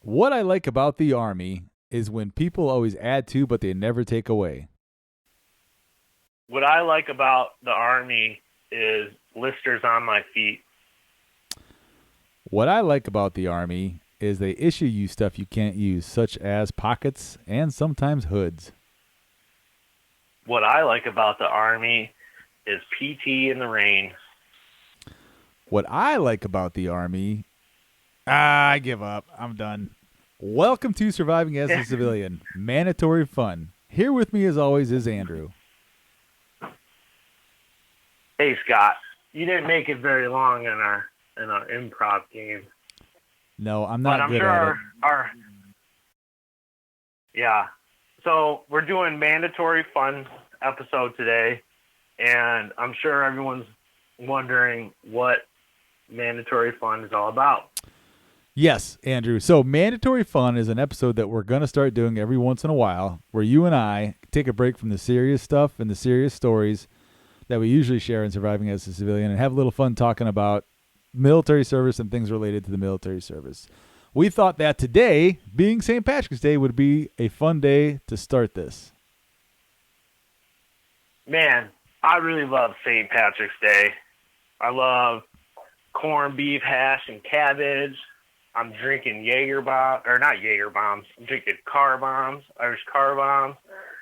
What I like about the Army is when people always add to, but they never take away. What I like about the Army is blisters on my feet. What I like about the Army is they issue you stuff you can't use, such as pockets and sometimes hoods. What I like about the Army is PT in the rain. What I like about the Army, I give up. I'm done. Welcome to Surviving as a Civilian, mandatory fun. Here with me, as always, is Andrew. Hey Scott, you didn't make it very long in our improv game, No, I'm but not I'm good sure at it. our yeah. So we're doing mandatory fun episode today, and I'm sure everyone's wondering what mandatory fun is all about. Yes, Andrew. So, Mandatory Fun is an episode that we're going to start doing every once in a while where you and I take a break from the serious stuff and the serious stories that we usually share in Surviving as a Civilian and have a little fun talking about military service and things related to the military service. We thought that today, being St. Patrick's Day, would be a fun day to start this. Man, I really love St. Patrick's Day. I love corned beef hash and cabbage. I'm drinking Jaeger bomb, or not Jaeger bombs. I'm drinking car bombs, Irish car bombs,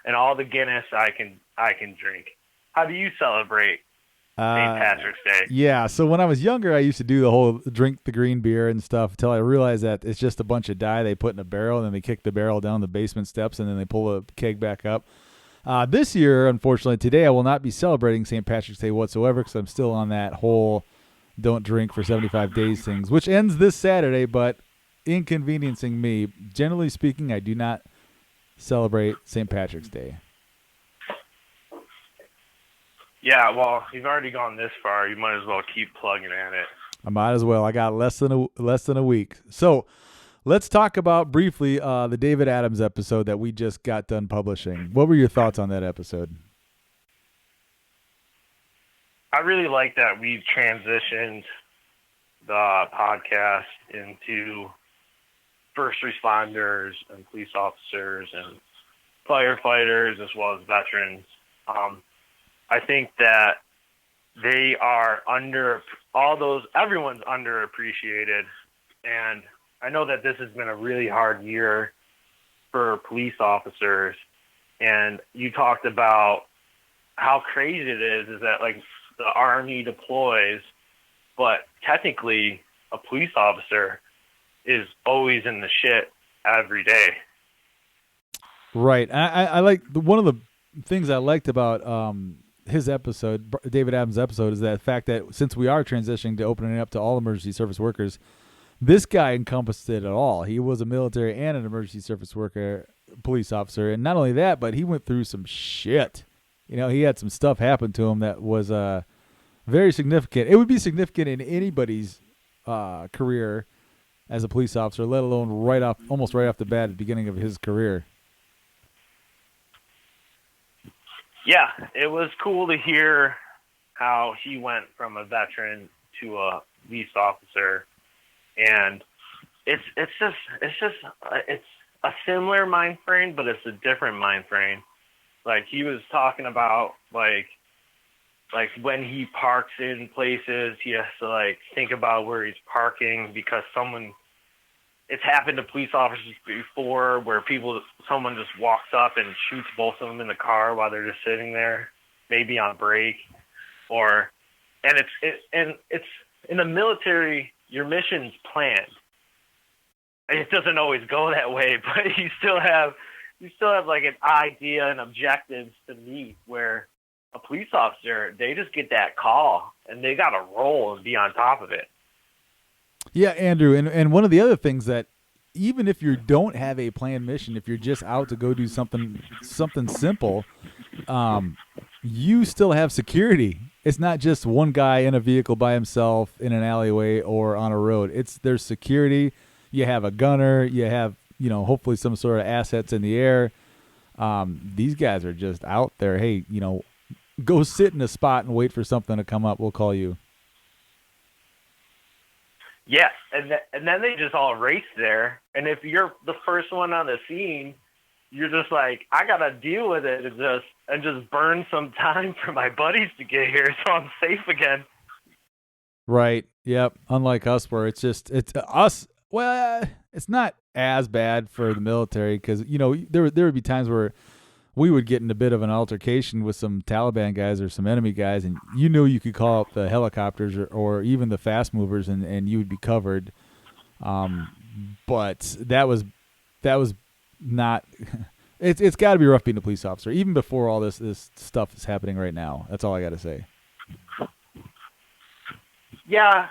and all the Guinness I can drink. How do you celebrate St. Patrick's Day? Yeah, so when I was younger, I used to do the whole drink the green beer and stuff until I realized that it's just a bunch of dye they put in a barrel, and then they kick the barrel down the basement steps, and then they pull the keg back up. This year, unfortunately, today I will not be celebrating St. Patrick's Day whatsoever because I'm still on that whole don't drink for 75 days things, which ends this Saturday, but inconveniencing me. Generally speaking, I do not celebrate St. Patrick's Day. Yeah, well, you've already gone this far. You might as well keep plugging at it. I might as well. I got less than a week. So let's talk about briefly the David Adams episode that we just got done publishing. What were your thoughts on that episode? I really like that we transitioned the podcast into first responders and police officers and firefighters as well as veterans. I think that they are everyone's underappreciated. And I know that this has been a really hard year for police officers. And you talked about how crazy it is that like the Army deploys, but technically a police officer is always in the shit every day. Right. I like one of the things I liked about his episode, David Adams' episode, is that fact that since we are transitioning to opening it up to all emergency service workers, this guy encompassed it at all. He was a military and an emergency service worker, police officer, and not only that, but he went through some shit. You know, he had some stuff happen to him that was very significant. It would be significant in anybody's career as a police officer, let alone almost right off the bat at the beginning of his career. Yeah, it was cool to hear how he went from a veteran to a police officer, and it's a similar mind frame, but it's a different mind frame. Like he was talking about like when he parks in places, he has to like think about where he's parking because it's happened to police officers before where someone just walks up and shoots both of them in the car while they're just sitting there, maybe on break, and it's in the military, your mission's planned. It doesn't always go that way, but you still have like an idea and objectives to meet, where a police officer, they just get that call and they got to roll and be on top of it. Yeah, Andrew, and one of the other things that even if you don't have a planned mission, if you're just out to go do something simple, you still have security. It's not just one guy in a vehicle by himself in an alleyway or on a road. There's security. You have a gunner. You have, hopefully some sort of assets in the air. These guys are just out there. Hey, go sit in a spot and wait for something to come up. We'll call you. Yes, and then they just all race there. And if you're the first one on the scene, you're just like, I gotta deal with it and just burn some time for my buddies to get here, so I'm safe again. Right. Yep. Unlike us, where it's us. Well, it's not as bad for the military because there would be times where we would get in a bit of an altercation with some Taliban guys or some enemy guys, and you knew you could call up the helicopters or even the fast movers, and you would be covered. But that was not. It's got to be rough being a police officer, even before all this stuff is happening right now. That's all I got to say. Yeah,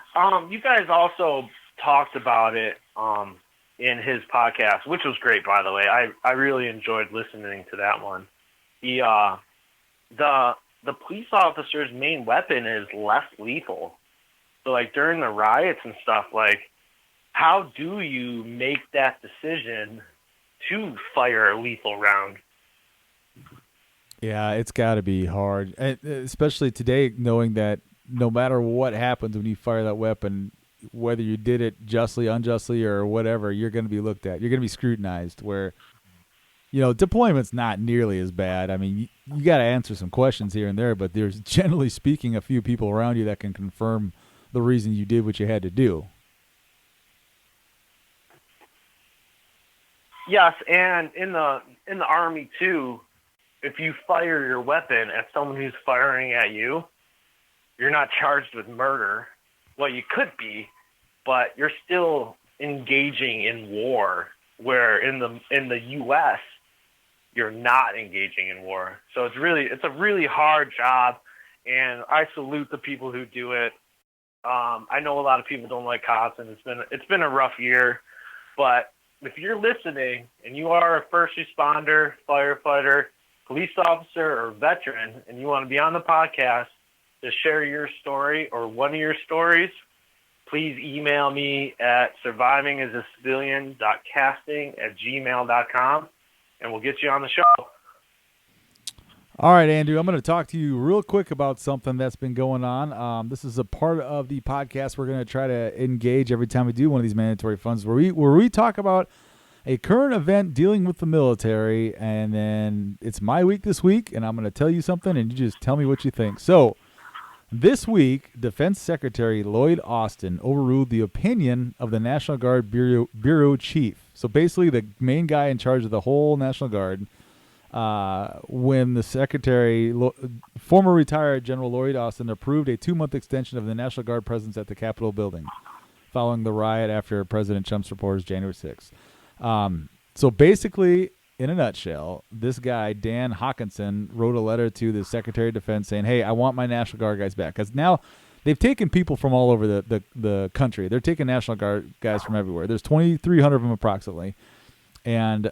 you guys also talked about it in his podcast, which was great, by the way. I really enjoyed listening to that one. The police officer's main weapon is less lethal. So, like, during the riots and stuff, like, how do you make that decision to fire a lethal round? Yeah, it's got to be hard, especially today, knowing that no matter what happens when you fire that weapon, whether you did it justly, unjustly, or whatever, you're going to be looked at. You're going to be scrutinized. Where deployment's not nearly as bad. I mean, you got to answer some questions here and there, but there's generally speaking a few people around you that can confirm the reason you did what you had to do. Yes, and in the Army too, if you fire your weapon at someone who's firing at you, you're not charged with murder. Well, you could be, but you're still engaging in war. Where in the U.S. you're not engaging in war. So it's a really hard job, and I salute the people who do it. I know a lot of people don't like cops, and it's been a rough year, but if you're listening and you are a first responder, firefighter, police officer, or veteran, and you want to be on the podcast to share your story or one of your stories, please email me at survivingasacivilian.casting@gmail.com, and we'll get you on the show. All right, Andrew, I'm going to talk to you real quick about something that's been going on. This is a part of the podcast we're going to try to engage every time we do one of these mandatory funds where we talk about a current event dealing with the military, and then it's my week this week, and I'm going to tell you something, and you just tell me what you think. So this week, Defense Secretary Lloyd Austin overruled the opinion of the National Guard Bureau Chief. So basically the main guy in charge of the whole National Guard, when the Secretary, former retired General Lloyd Austin, approved a 2-month extension of the National Guard presence at the Capitol building following the riot after President Trump's reporters January 6th. So basically, in a nutshell, this guy, Dan Hawkinson, wrote a letter to the Secretary of Defense saying, hey, I want my National Guard guys back. Because now they've taken people from all over the country. They're taking National Guard guys from everywhere. There's 2,300 of them approximately. And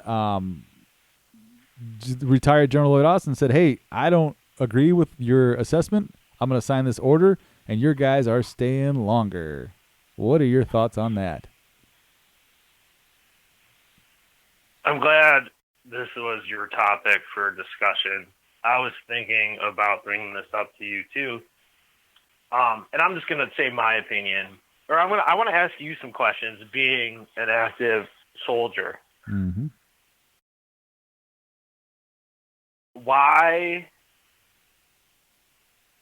retired General Lloyd Austin said, hey, I don't agree with your assessment. I'm going to sign this order, and your guys are staying longer. What are your thoughts on that? I'm glad this was your topic for discussion. I was thinking about bringing this up to you too. And I'm just going to say my opinion, or I want to ask you some questions being an active soldier. Mm-hmm. Why?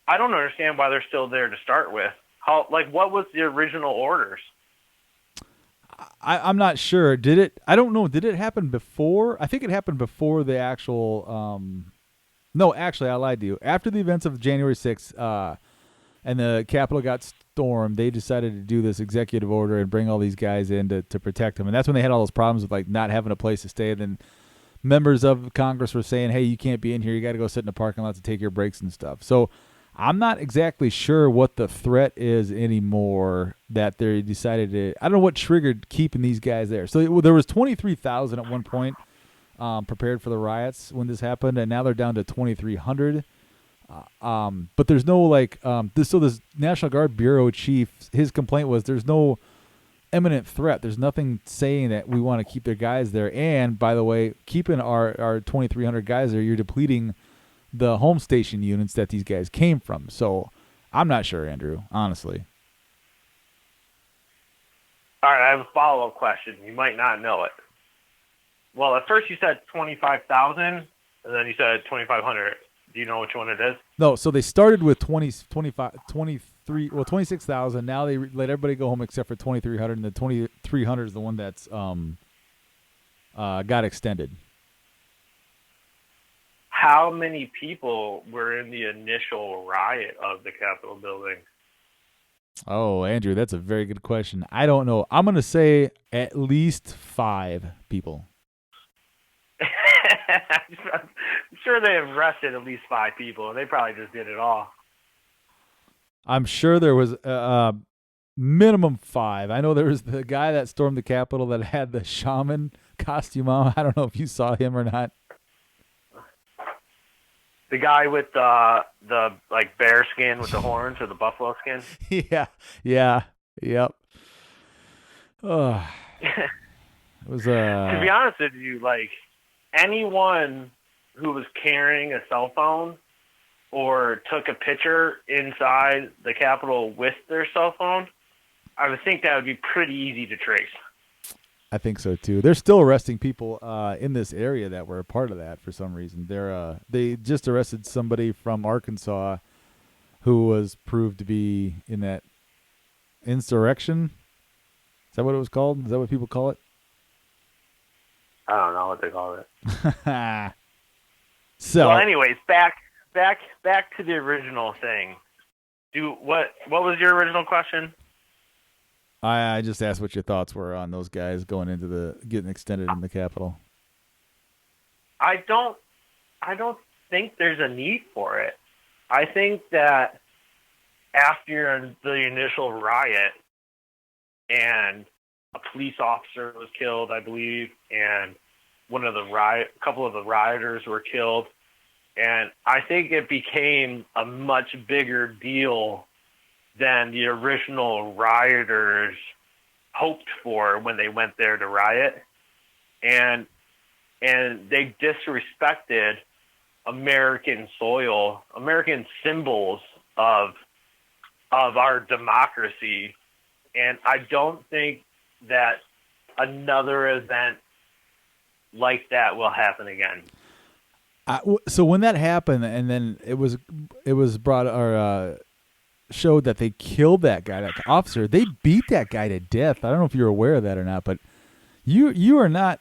I don't understand why they're still there to start with. What was the original orders? I'm not sure. Did it? I don't know. Did it happen before? I think it happened before the actual. No, actually, I lied to you. After the events of January 6th, and the Capitol got stormed, they decided to do this executive order and bring all these guys in to protect them. And that's when they had all those problems with like not having a place to stay. And then members of Congress were saying, "Hey, you can't be in here. You got to go sit in the parking lot to take your breaks and stuff." So I'm not exactly sure what the threat is anymore that they decided to. I don't know what triggered keeping these guys there. So there was 23,000 at one point prepared for the riots when this happened, and now they're down to 2,300. But there's no this National Guard Bureau chief, his complaint was there's no imminent threat. There's nothing saying that we want to keep their guys there. And by the way, keeping our 2,300 guys there, you're depleting the home station units that these guys came from. So I'm not sure, Andrew, honestly. All right, I have a follow-up question. You might not know it. Well, at first you said 25,000, and then you said 2,500. Do you know which one it is? No, so they started with 20, 25, 23, 26,000. Now they let everybody go home except for 2,300, and the 2,300 is the one that's got extended. How many people were in the initial riot of the Capitol building? Oh, Andrew, that's a very good question. I don't know. I'm going to say at least 5 people. I'm sure they arrested at least 5 people, and they probably just did it all. I'm sure there was minimum 5. I know there was the guy that stormed the Capitol that had the shaman costume on. I don't know if you saw him or not. The guy with the like bear skin with the horns or the buffalo skin. Yeah, yep. Oh, it was To be honest with you, like anyone who was carrying a cell phone or took a picture inside the Capitol with their cell phone, I would think that would be pretty easy to trace. I think so too. They're still arresting people in this area that were a part of that for some reason. They just arrested somebody from Arkansas who was proved to be in that insurrection. Is that what it was called? Is that what people call it? I don't know what they call it. So, well, anyways, back to the original thing. What was your original question? I just asked what your thoughts were on those guys going into getting extended in the Capitol. I don't think there's a need for it. I think that after the initial riot and a police officer was killed, I believe, and a couple of the rioters were killed, and I think it became a much bigger deal than the original rioters hoped for when they went there to riot. And they disrespected American soil, American symbols of our democracy. And I don't think that another event like that will happen again. So when that happened, and then it was brought showed that they killed that guy, that officer. They beat that guy to death. I don't know if you're aware of that or not, but you are not,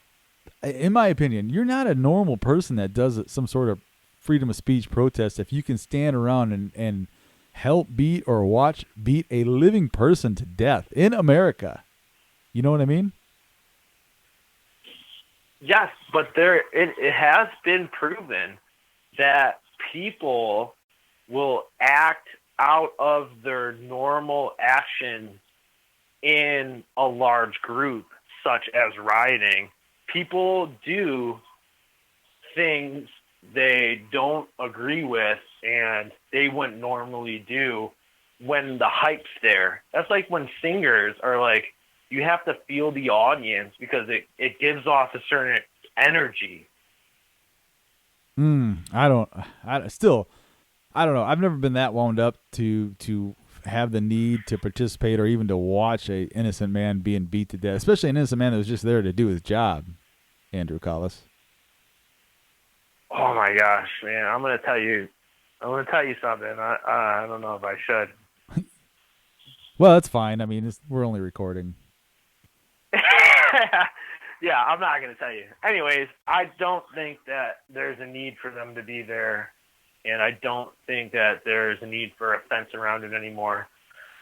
in my opinion, you're not a normal person that does some sort of freedom of speech protest if you can stand around and help beat or watch beat a living person to death in America. You know what I mean? Yes, but it has been proven that people will act out of their normal actions in a large group, such as rioting. People do things they don't agree with and they wouldn't normally do when the hype's there. That's like when singers are like, you have to feel the audience because it gives off a certain energy. I don't know. I've never been that wound up to have the need to participate or even to watch a innocent man being beat to death, especially an innocent man that was just there to do his job. Andrew Collis. Oh my gosh, man! I'm gonna tell you something. I don't know if I should. Well, that's fine. I mean, we're only recording. Yeah, I'm not gonna tell you. Anyways, I don't think that there's a need for them to be there. And I don't think that there's a need for a fence around it anymore.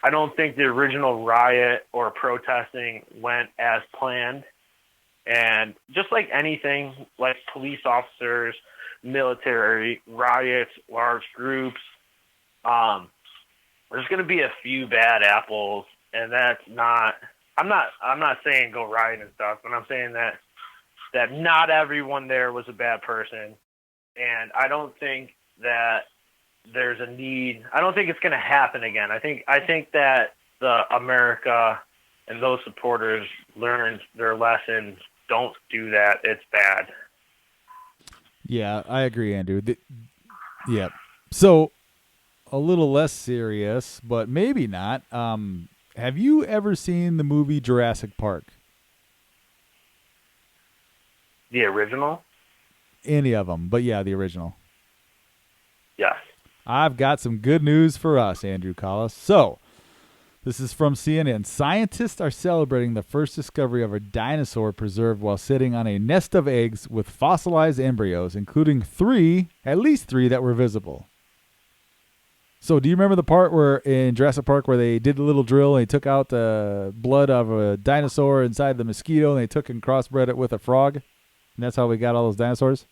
I don't think the original riot or protesting went as planned. And just like anything, like police officers, military, riots, large groups, there's going to be a few bad apples. And that's not, I'm not saying go riot and stuff, but I'm saying that not everyone there was a bad person. And I don't think that there's a need. I don't think it's going to happen again. I think that the America and those supporters learned their lesson. Don't do that. It's bad. Yeah, I agree, Andrew. Yeah. So a little less serious, but maybe not. Have you ever seen the movie Jurassic Park? The original? Any of them, but yeah, the original. Yes. I've got some good news for us, Andrew Collis. So, this is from CNN. Scientists are celebrating the first discovery of a dinosaur preserved while sitting on a nest of eggs with fossilized embryos, including at least three that were visible. So, do you remember the part where in Jurassic Park where they did the little drill and they took out the blood of a dinosaur inside the mosquito and they took and crossbred it with a frog? And that's how we got all those dinosaurs?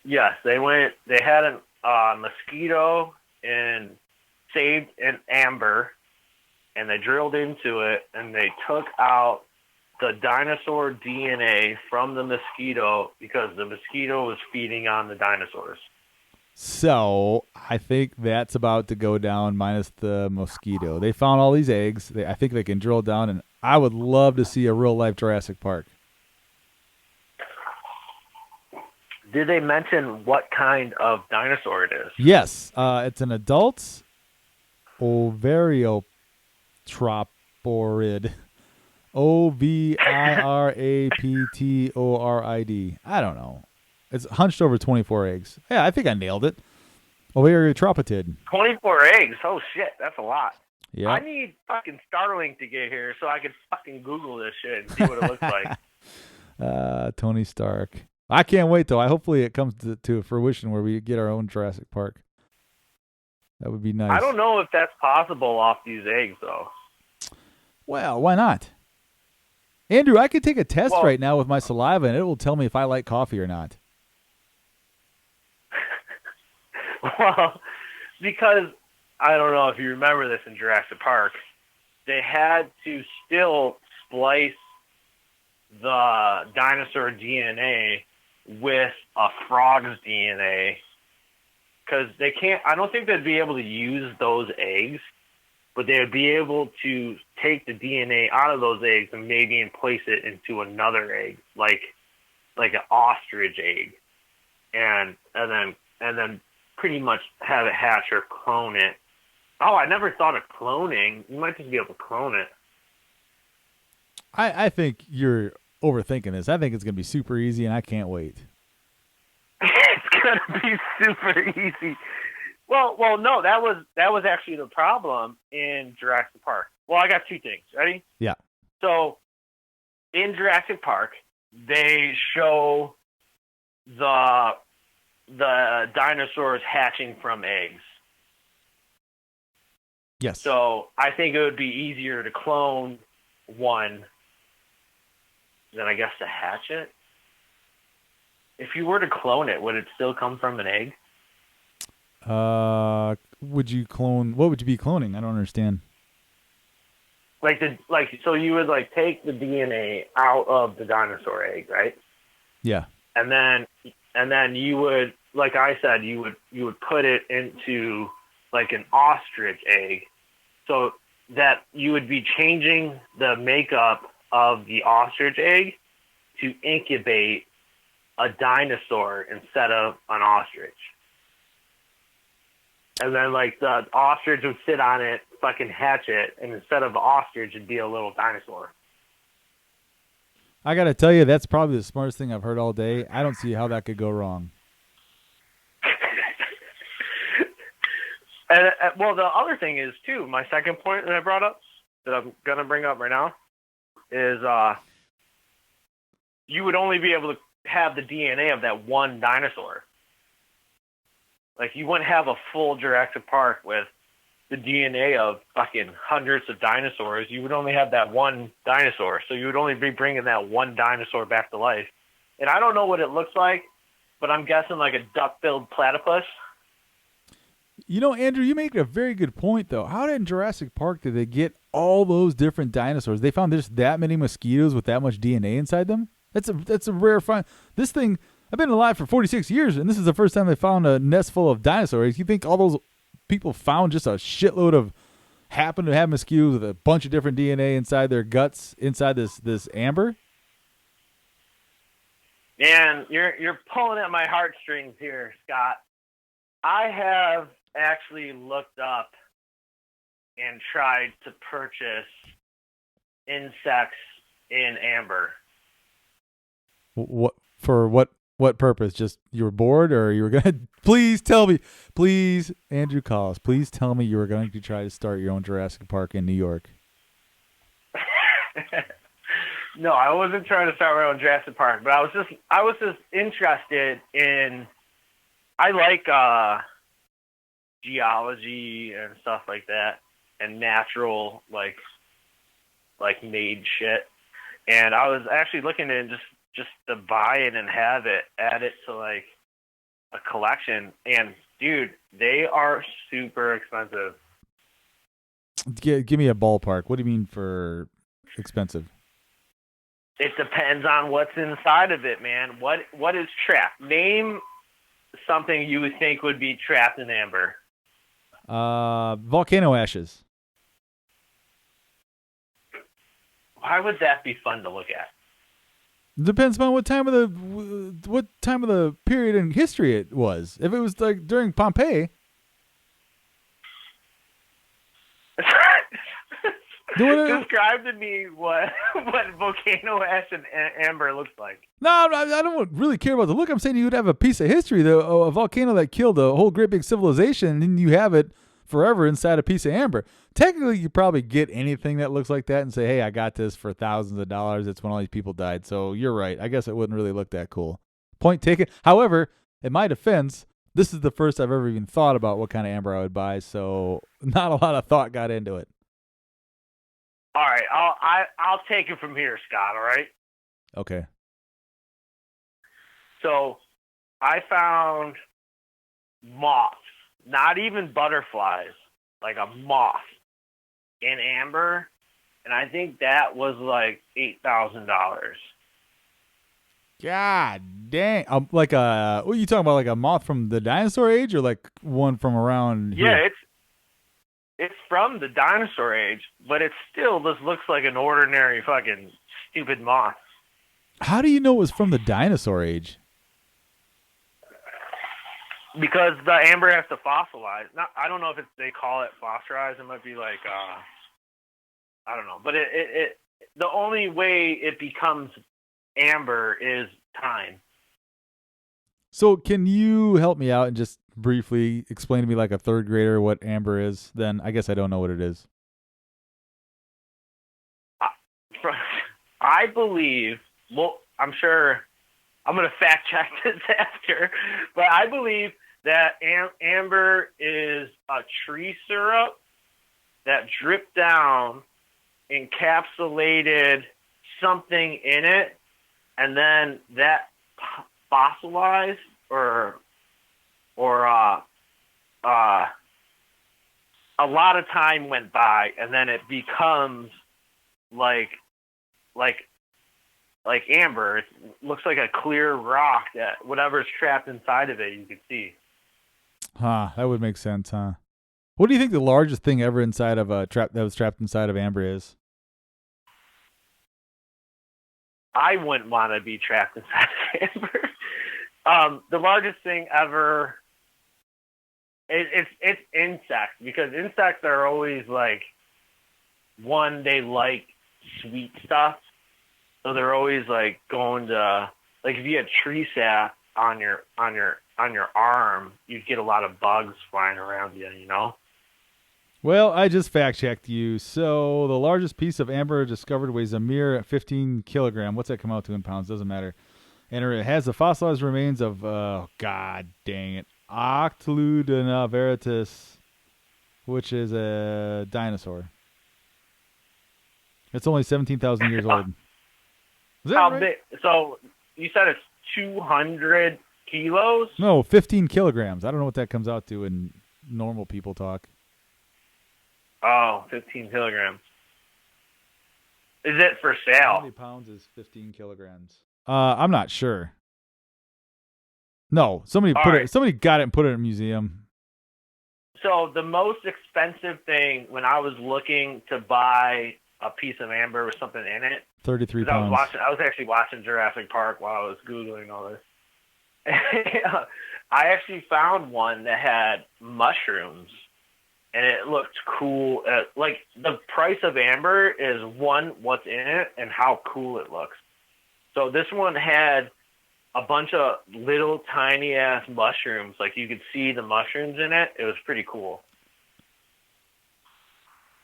Yes, they had a mosquito and saved an amber, and they drilled into it, and they took out the dinosaur DNA from the mosquito because the mosquito was feeding on the dinosaurs. So I think that's about to go down minus the mosquito. They found all these eggs. I think they can drill down, and I would love to see a real-life Jurassic Park. Did they mention what kind of dinosaur it is? Yes, it's an adult oviraptorid. Oviraptorid. I don't know. It's hunched over 24 eggs. Yeah, I think I nailed it. Oviraptorid. 24 eggs? Oh, shit. That's a lot. Yeah. I need fucking Starlink to get here so I can fucking Google this shit and see what it looks like. Tony Stark. I can't wait, though. Hopefully it comes to fruition where we get our own Jurassic Park. That would be nice. I don't know if that's possible off these eggs, though. Well, why not? Andrew, I could take a test right now with my saliva, and it will tell me if I like coffee or not. Well, because I don't know if you remember this in Jurassic Park, they had to still splice the dinosaur DNA with a frog's DNA because they can't. I don't think they'd be able to use those eggs, but they would be able to take the DNA out of those eggs and maybe place it into another egg, like an ostrich egg, and then pretty much have it hatch or clone it. Oh, I never thought of cloning. You might just be able to clone it. I think you're overthinking this. I think it's going to be super easy, and I can't wait. It's going to be super easy. Well, no, that was actually the problem in Jurassic Park. Well, I got two things. Ready? Yeah. So, in Jurassic Park, they show the dinosaurs hatching from eggs. Yes. So, I think it would be easier to clone one than, I guess, to hatch it. If you were to clone it, would it still come from an egg? Would you clone? What would you be cloning? I don't understand. So you would take the DNA out of the dinosaur egg, right? Yeah. And then you would, like I said, you would put it into an ostrich egg, so that you would be changing the makeup of the ostrich egg to incubate a dinosaur instead of an ostrich. And then, the ostrich would sit on it, fucking hatch it, and instead of the ostrich, it'd be a little dinosaur. I got to tell you, that's probably the smartest thing I've heard all day. I don't see how that could go wrong. And, well, the other thing is, too, my second point that I brought up, that I'm going to bring up right now, is you would only be able to have the DNA of that one dinosaur. You wouldn't have a full Jurassic Park with the DNA of fucking hundreds of dinosaurs. You would only have that one dinosaur. So you would only be bringing that one dinosaur back to life. And I don't know what it looks like, but I'm guessing a duck-billed platypus. You know, Andrew, you make a very good point, though. How in Jurassic Park did they get all those different dinosaurs? They found just that many mosquitoes with that much DNA inside them? That's a rare find. This thing, I've been alive for 46 years, and this is the first time they found a nest full of dinosaurs. You think all those people found just a shitload of happen to have mosquitoes with a bunch of different DNA inside their guts, inside this amber? Man, you're pulling at my heartstrings here, Scott. I have actually looked up and tried to purchase insects in amber. What for? What purpose? Just you were bored, or you were gonna? Please tell me, please, Andrew Collis. Please tell me you were going to try to start your own Jurassic Park in New York. No, I wasn't trying to start my own Jurassic Park, but I was just interested in. I like geology and stuff like that, and natural like made shit. And I was actually looking to just to buy it and have it, add it to like a collection. And dude, they are super expensive. Give me a ballpark. What do you mean for expensive? It depends on what's inside of it, man. What is trapped? Name something you would think would be trapped in amber. Volcano ashes. Why would that be fun to look at? Depends on what time of the period in history it was. If it was like during Pompeii, describe to me what volcano ash and amber looks like. No, I don't really care about the look. I'm saying you would have a piece of history, though, a volcano that killed a whole great big civilization, and then you have it forever inside a piece of amber. Technically, you probably get anything that looks like that and say, hey, I got this for thousands of dollars. It's when all these people died. So you're right. I guess it wouldn't really look that cool. Point taken. However, in my defense, this is the first I've ever even thought about what kind of amber I would buy, so not a lot of thought got into it. All right, I'll take it from here, Scott, all right? Okay. So I found moths, not even butterflies, like a moth in amber, and I think that was like $8,000. God dang! Like what are you talking about? Like a moth from the dinosaur age, or like one from around here? Yeah, it's from the dinosaur age, but it still just looks like an ordinary fucking stupid moth. How do you know it was from the dinosaur age? Because the amber has to fossilize. I don't know if they call it fossilize. It might be like I don't know. But it the only way it becomes amber is time. So can you help me out and just briefly explain to me like a third grader what amber is? Then I guess I don't know what it is. I believe, well, I'm sure I'm going to fact check this after, but I believe that amber is a tree syrup that dripped down, encapsulated something in it, and then that fossilized or a lot of time went by, and then it becomes like amber. It looks like a clear rock that whatever's trapped inside of it you can see. Huh, that would make sense, huh? What do you think the largest thing ever inside of a trap that was trapped inside of amber is? I wouldn't want to be trapped inside of amber. The largest thing ever, it's insects, because insects are always like, one, they like sweet stuff, so they're always like going to, like if you had tree sap on your arm, you'd get a lot of bugs flying around you, you know? Well, I just fact-checked you. So the largest piece of amber discovered weighs a mere 15 kilogram. What's that come out to in pounds? Doesn't matter. And it has the fossilized remains of, god dang it, Octoludina veritas, which is a dinosaur. It's only 17,000 years old. Is that right? Big? So you said it's 200 kilos? No, 15 kilograms. I don't know what that comes out to in normal people talk. Oh, 15 kilograms. Is it for How sale? many pounds is 15 kilograms? I'm not sure. No, somebody got it and put it in a museum. So the most expensive thing when I was looking to buy a piece of amber with something in it, 33 pounds. I was actually watching Jurassic Park while I was Googling all this. I actually found one that had mushrooms and it looked cool. Like the price of amber is one, what's in it and how cool it looks. So this one had a bunch of little tiny ass mushrooms. Like you could see the mushrooms in it. It was pretty cool.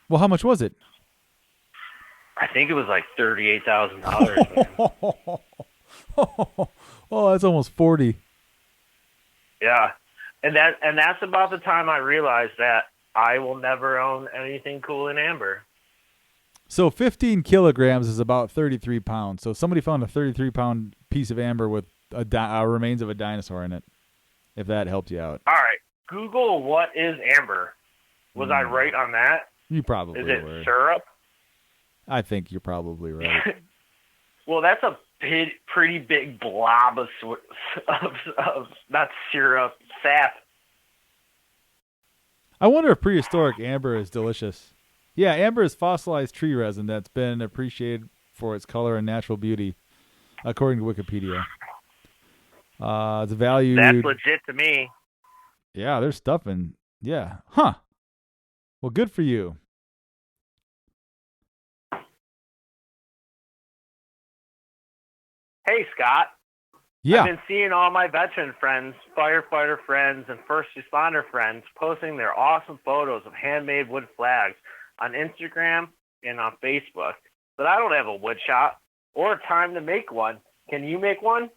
Well, how much was it? I think it was like $38,000. Oh, that's almost 40. Yeah, and that's about the time I realized that I will never own anything cool in amber. So 15 kilograms is about 33 pounds. So somebody found a 33-pound piece of amber with remains of a dinosaur in it, if that helped you out. All right, Google what is amber. Was I right on that? You probably Is it were. syrup? I think you're probably right. Well, that's a pretty big blob of not syrup, sap. I wonder if prehistoric amber is delicious. Yeah, amber is fossilized tree resin that's been appreciated for its color and natural beauty, according to Wikipedia. It's valued. That's legit to me. Yeah, there's stuff in. Yeah. Huh. Well, good for you. Hey, Scott. Yeah. I've been seeing all my veteran friends, firefighter friends, and first responder friends posting their awesome photos of handmade wood flags on Instagram and on Facebook. But I don't have a wood shop or time to make one. Can you make one?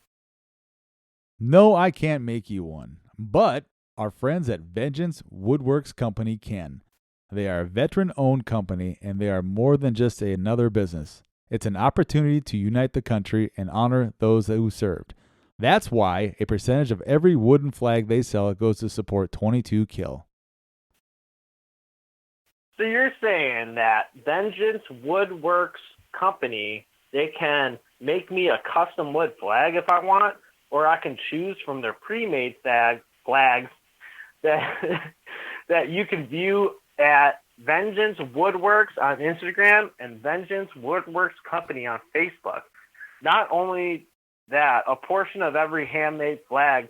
No, I can't make you one. But our friends at Vengeance Woodworks Company can. They are a veteran-owned company, and they are more than just another business. It's an opportunity to unite the country and honor those who served. That's why a percentage of every wooden flag they sell goes to support 22 Kill. So you're saying that Vengeance Woodworks Company, they can make me a custom wood flag if I want, or I can choose from their pre-made flags that that you can view at Vengeance Woodworks on Instagram and Vengeance Woodworks Company on Facebook. Not only that, a portion of every handmade flag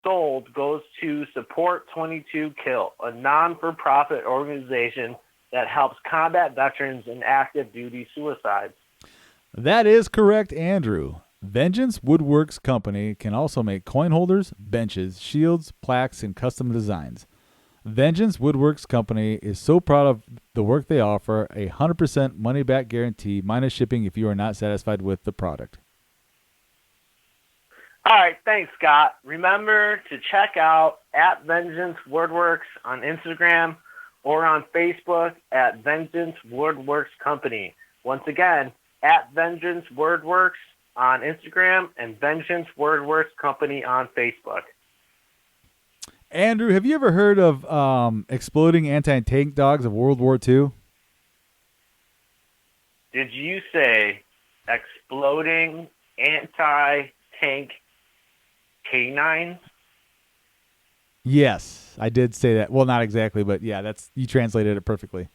sold goes to Support 22 Kill, a non-for-profit organization that helps combat veterans and active duty suicides. That is correct, Andrew. Vengeance Woodworks Company can also make coin holders, benches, shields, plaques, and custom designs. Vengeance Woodworks Company is so proud of the work they offer, a 100% money-back guarantee minus shipping if you are not satisfied with the product. All right, thanks, Scott. Remember to check out at Vengeance Woodworks on Instagram or on Facebook at Vengeance Woodworks Company. Once again, at Vengeance Woodworks on Instagram and Vengeance Woodworks Company on Facebook. Andrew, have you ever heard of exploding anti-tank dogs of World War II? Did you say exploding anti-tank canines? Yes, I did say that. Well, not exactly, but yeah, you translated it perfectly.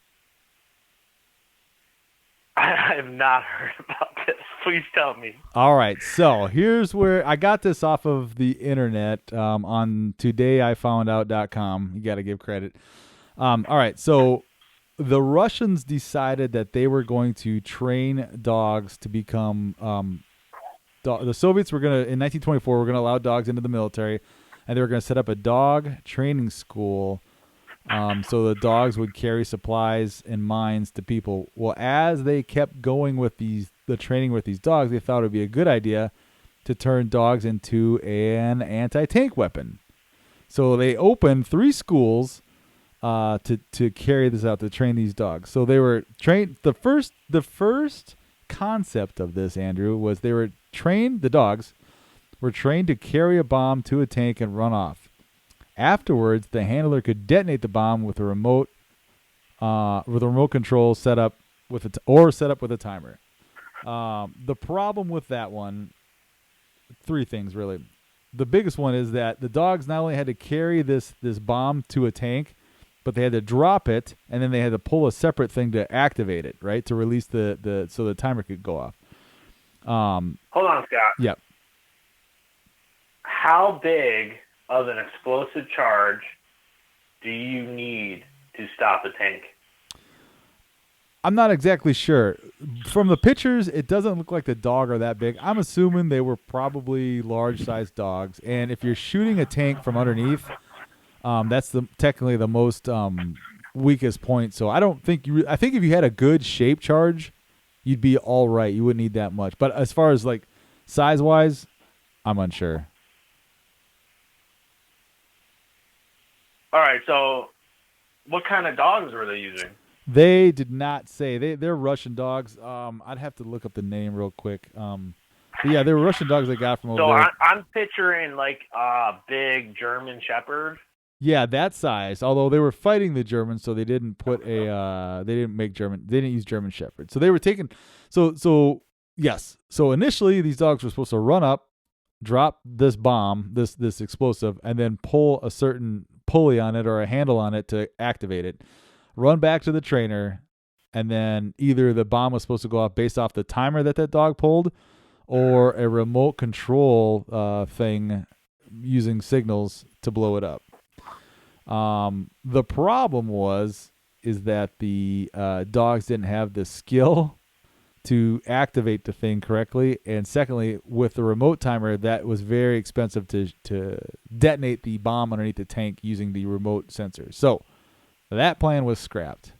I have not heard about this. Please tell me. All right, so here's where I got this off of the internet on todayifoundout.com. You got to give credit. All right, so the Russians decided that they were going to train dogs to become the Soviets were going to, in 1924, were going to allow dogs into the military, and they were going to set up a dog training school so the dogs would carry supplies and mines to people. Well, as they kept going with the training with these dogs, they thought it would be a good idea to turn dogs into an anti-tank weapon. So they opened 3 schools to carry this out, to train these dogs. So they were trained. The first concept of this, Andrew, was the dogs were trained to carry a bomb to a tank and run off. Afterwards, the handler could detonate the bomb with a remote control set up with a timer. The problem with that one, 3 things really. The biggest one is that the dogs not only had to carry this bomb to a tank, but they had to drop it, and then they had to pull a separate thing to activate it, right, to release so the timer could go off. Hold on, Scott. Yep. How big of an explosive charge do you need to stop a tank? I'm not exactly sure. From the pictures, it doesn't look like the dog are that big. I'm assuming they were probably large-sized dogs. And if you're shooting a tank from underneath, that's technically the most weakest point. So I don't think I think if you had a good shape charge, you'd be all right. You wouldn't need that much. But as far as like size-wise, I'm unsure. All right, so what kind of dogs were they using? They did not say. They're Russian dogs. I'd have to look up the name real quick. But yeah, they were Russian dogs they got from over So there. I'm picturing like a big German Shepherd. Yeah, that size. Although they were fighting the Germans, so they didn't put a. They didn't use German Shepherds. So they were taking. So yes. So initially, these dogs were supposed to run up, drop this bomb, this explosive, and then pull a certain pulley on it or a handle on it to activate it. Run back to the trainer, and then either the bomb was supposed to go off based off the timer that dog pulled, or a remote control thing using signals to blow it up. The problem is that the dogs didn't have the skill to activate the thing correctly, and secondly, with the remote timer, that was very expensive to detonate the bomb underneath the tank using the remote sensor. So that plan was scrapped.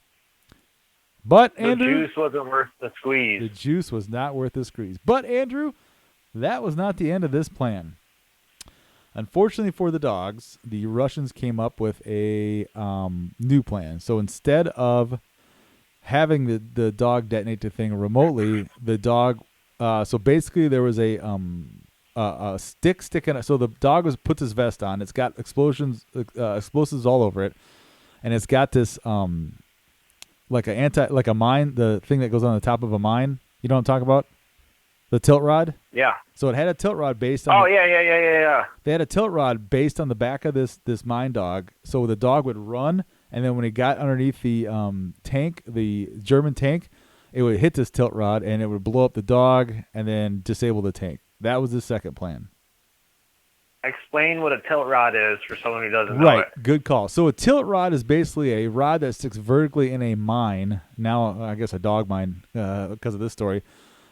But Andrew, the juice wasn't worth the squeeze. The juice was not worth the squeeze. But Andrew, that was not the end of this plan. Unfortunately for the dogs, the Russians came up with a new plan. So instead of having the dog detonate the thing remotely, the dog. So basically, there was a stick sticking. So the dog puts his vest on. It's got explosives all over it, and it's got this like a mine, the thing that goes on the top of a mine. You know what I'm talking about? The tilt rod. Yeah. So it had a tilt rod based on. Oh yeah. They had a tilt rod based on the back of this mine dog. So the dog would run, and then when he got underneath the tank, the German tank, it would hit this tilt rod, and it would blow up the dog, and then disable the tank. That was the second plan. Explain what a tilt rod is for someone who doesn't know Right, it. good call. So a tilt rod is basically a rod that sticks vertically in a mine. Now, I guess a dog mine because of this story.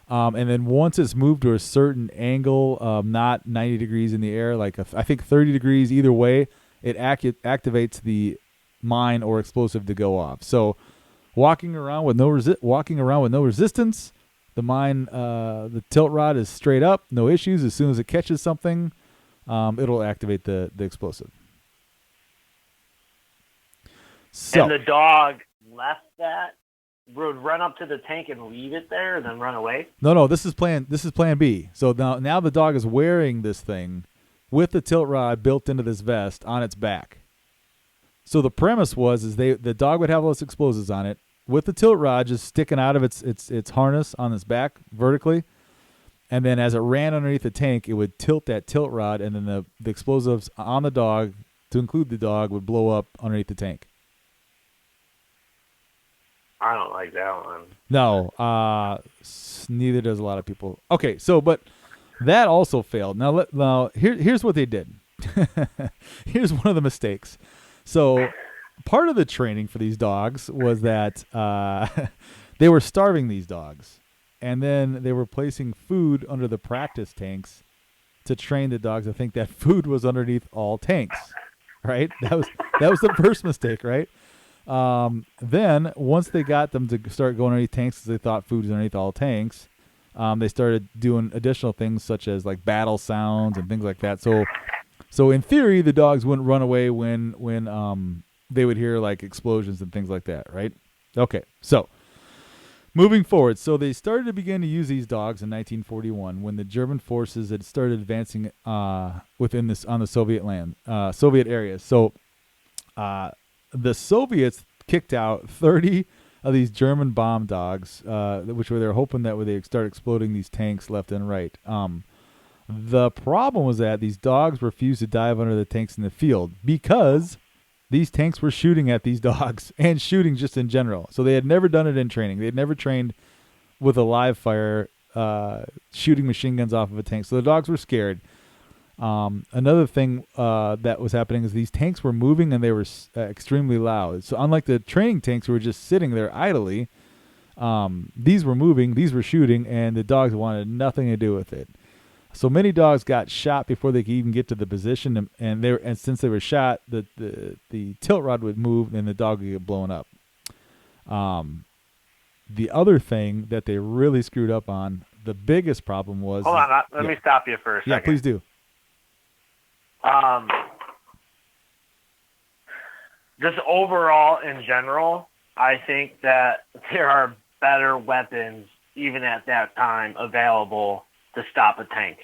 And then once it's moved to a certain angle, not 90 degrees in the air, like I think 30 degrees either way, it activates the mine or explosive to go off. So walking around with no resistance, the mine, the tilt rod is straight up, no issues. As soon as it catches something, it'll activate the explosive. So, and the dog left that, would run up to the tank and leave it there and then run away? No, this is plan B. So now the dog is wearing this thing with the tilt rod built into this vest on its back. So the premise is the dog would have those explosives on it with the tilt rod just sticking out of its harness on its back vertically. And then as it ran underneath the tank, it would tilt that tilt rod, and then the explosives on the dog, to include the dog, would blow up underneath the tank. I don't like that one. No, neither does a lot of people. Okay, but that also failed. Now here's what they did. Here's one of the mistakes. So part of the training for these dogs was that they were starving these dogs. And then they were placing food under the practice tanks to train the dogs to think that food was underneath all tanks, right? That was the first mistake, right? Then once they got them to start going underneath tanks because they thought food was underneath all tanks, they started doing additional things such as like battle sounds and things like that. So in theory, the dogs wouldn't run away when they would hear like explosions and things like that, right? Okay, so. Moving forward, so they started to begin to use these dogs in 1941 when the German forces had started advancing on the Soviet areas. So the Soviets kicked out 30 of these German bomb dogs, which they're hoping that they start exploding these tanks left and right. The problem was that these dogs refused to dive under the tanks in the field because these tanks were shooting at these dogs and shooting just in general. So they had never done it in training. They had never trained with a live fire, shooting machine guns off of a tank. So the dogs were scared. Another thing that was happening is these tanks were moving and they were extremely loud. So unlike the training tanks who were just sitting there idly, these were moving, these were shooting, and the dogs wanted nothing to do with it. So many dogs got shot before they could even get to the position, and since they were shot, the tilt rod would move and the dog would get blown up. The other thing that they really screwed up on, the biggest problem was. Hold on, let me stop you for a second. Yeah, please do. Just overall, in general, I think that there are better weapons, even at that time, available to stop a tank.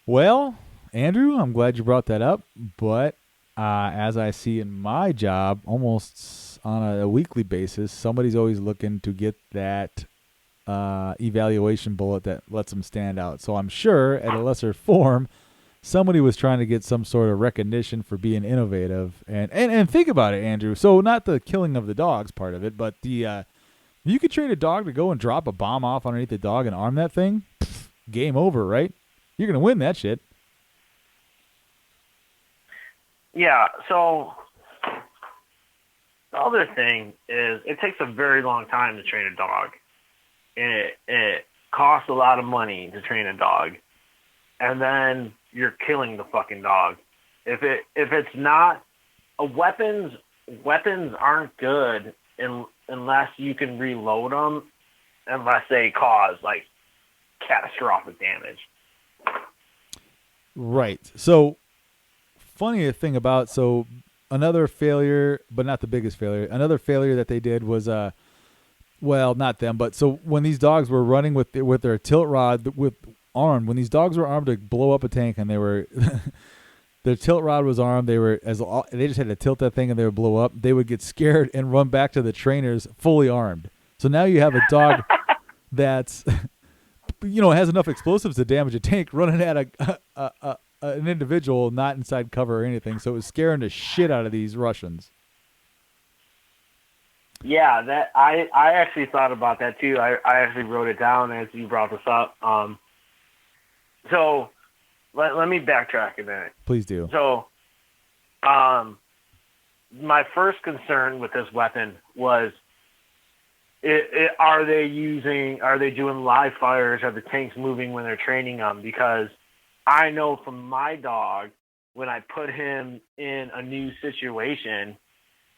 Well, Andrew, I'm glad you brought that up, but as I see in my job, almost on a weekly basis, somebody's always looking to get that evaluation bullet that lets them stand out. So I'm sure at a lesser form, somebody was trying to get some sort of recognition for being innovative. And think about it, Andrew. So not the killing of the dogs part of it, but you could train a dog to go and drop a bomb off underneath the dog and arm that thing. Game over, right? You're going to win that shit. Yeah, so the other thing is it takes a very long time to train a dog. And it costs a lot of money to train a dog. And then you're killing the fucking dog. If it's not weapons aren't good unless you can reload them, unless they cause like catastrophic damage. Right. So funny thing about another failure, but not the biggest failure. Another failure that they did was well, not them, but so when these dogs were running with their tilt rod armed, when these dogs were armed to blow up a tank and they were their tilt rod was armed, they just had to tilt that thing and they would blow up. They would get scared and run back to the trainers fully armed. So now you have a dog that's has enough explosives to damage a tank running at an individual not inside cover or anything. So it was scaring the shit out of these Russians. Yeah, that I actually thought about that too. I actually wrote it down as you brought this up. So let me backtrack a minute. Please do. So, my first concern with this weapon was, are they doing live fires? Are the tanks moving when they're training them? Because I know from my dog, when I put him in a new situation,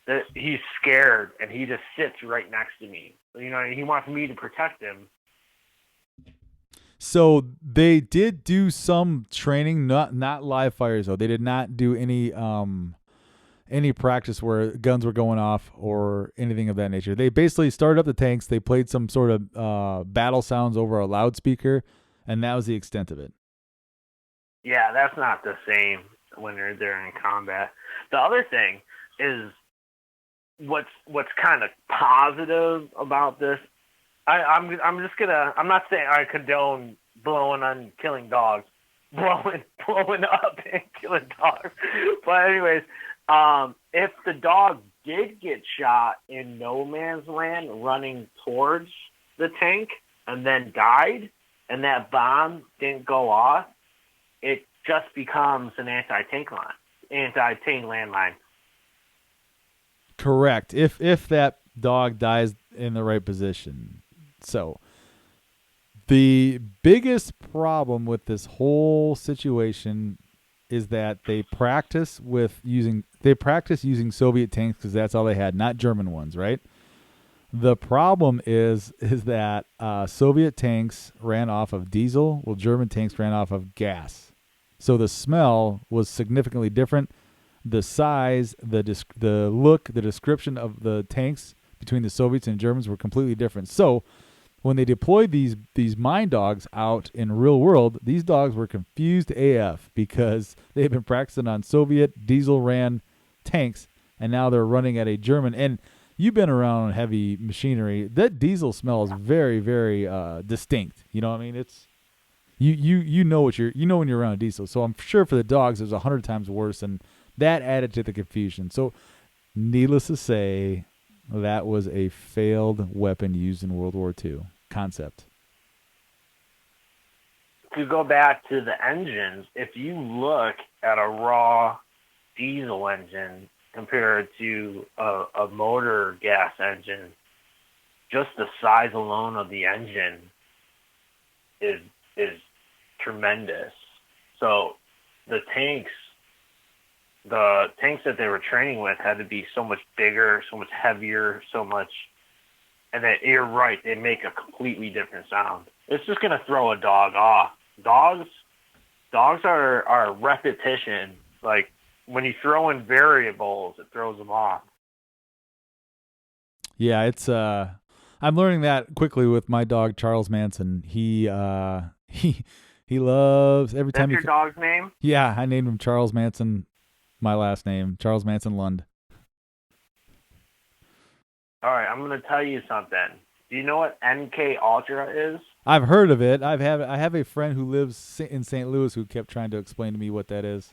that he's scared and he just sits right next to me. He wants me to protect him. So they did do some training, not live fires though. They did not do any practice where guns were going off or anything of that nature. They basically started up the tanks. They played some sort of battle sounds over a loudspeaker, and that was the extent of it. Yeah, that's not the same when they're in combat. The other thing is what's kind of positive about this. I'm not saying I condone blowing on killing dogs, blowing up and killing dogs. But anyways, if the dog did get shot in no man's land running towards the tank and then died, and that bomb didn't go off, it just becomes an anti-tank landmine. Correct. If that dog dies in the right position. So the biggest problem with this whole situation is that they practice using Soviet tanks because that's all they had, not German ones, right? The problem is that Soviet tanks ran off of diesel, while German tanks ran off of gas. So the smell was significantly different. The size, the look, the description of the tanks between the Soviets and Germans were completely different. So when they deployed these mine dogs out in real world, these dogs were confused AF because they had been practicing on Soviet diesel-ran tanks, and now they're running at a German. And you've been around heavy machinery. That diesel smell is very, very distinct. You know what I mean? It's you know when you're around diesel. So I'm sure for the dogs, it was 100 times worse, and that added to the confusion. So needless to say, that was a failed weapon used in World War II concept. to go back to the engines, if you look at a raw diesel engine compared to a motor gas engine, just the size alone of the engine is tremendous. So the tanks that they were training with had to be so much bigger, so much heavier, so much. And then you're right, they make a completely different sound. It's just gonna throw a dog off. Dogs are repetition. Like when you throw in variables, it throws them off. Yeah, it's I'm learning that quickly with my dog Charles Manson. He loves every That's time your dog's name? Yeah, I named him Charles Manson, my last name, Charles Manson Lund. All right, I'm gonna tell you something. Do you know what NK Ultra is? I've heard of it. I have a friend who lives in St. Louis who kept trying to explain to me what that is.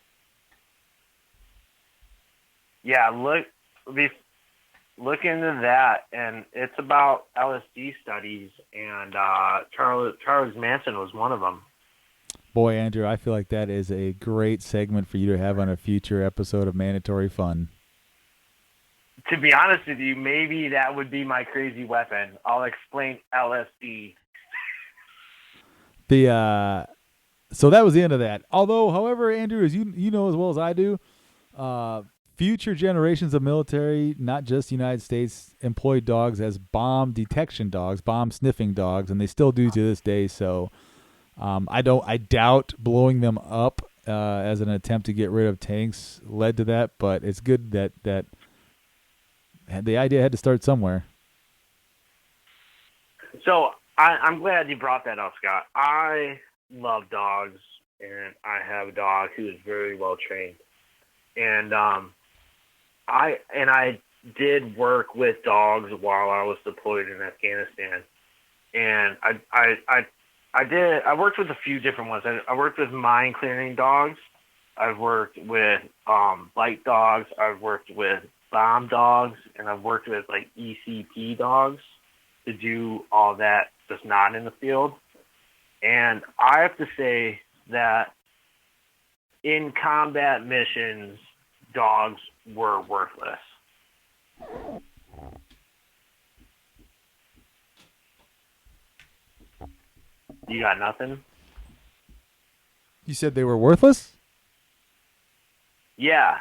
Yeah, look into that, and it's about LSD studies, and Charles Manson was one of them. Boy, Andrew, I feel like that is a great segment for you to have on a future episode of Mandatory Fun. To be honest with you, maybe that would be my crazy weapon. I'll explain LSD. So that was the end of that. Although, however, Andrew, as you know as well as I do, future generations of military, not just the United States, employed dogs as bomb detection dogs, bomb sniffing dogs, and they still do to this day. So I doubt blowing them up as an attempt to get rid of tanks led to that, but it's good that the idea had to start somewhere. So I'm glad you brought that up, Scott. I love dogs, and I have a dog who is very well trained. And I did work with dogs while I was deployed in Afghanistan, and I worked with a few different ones. I worked with mine clearing dogs. I've worked with bite dogs. I've worked with bomb dogs, and I've worked with like ECP dogs to do all that, just not in the field. And I have to say that in combat missions, dogs were worthless. You got nothing? You said they were worthless? Yeah.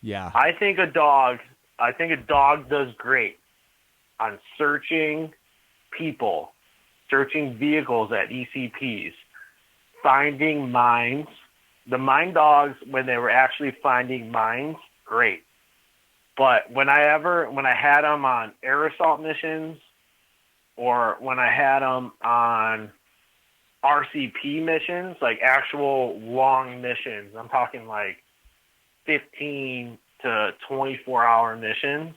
Yeah. I think a dog does great on searching people, searching vehicles at ECPs, finding mines. The mine dogs, when they were actually finding mines, great. But when I had them on air assault missions, or when I had them on RCP missions, like actual long missions, I'm talking like 15 to 24-hour missions,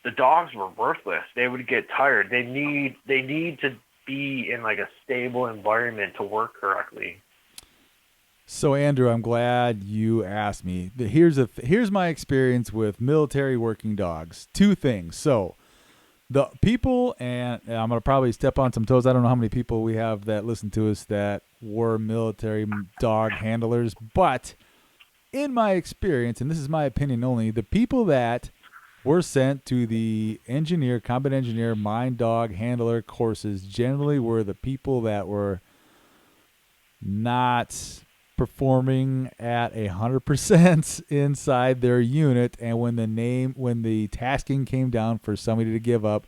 the dogs were worthless. They would get tired. They need to be in like a stable environment to work correctly. So, Andrew, I'm glad you asked me. Here's my experience with military working dogs. Two things. So, the people, and I'm going to probably step on some toes. I don't know how many people we have that listen to us that were military dog handlers, but in my experience, and this is my opinion only, the people that were sent to the combat engineer, mine dog handler courses generally were the people that were not performing at 100% inside their unit, and when the tasking came down for somebody to give up,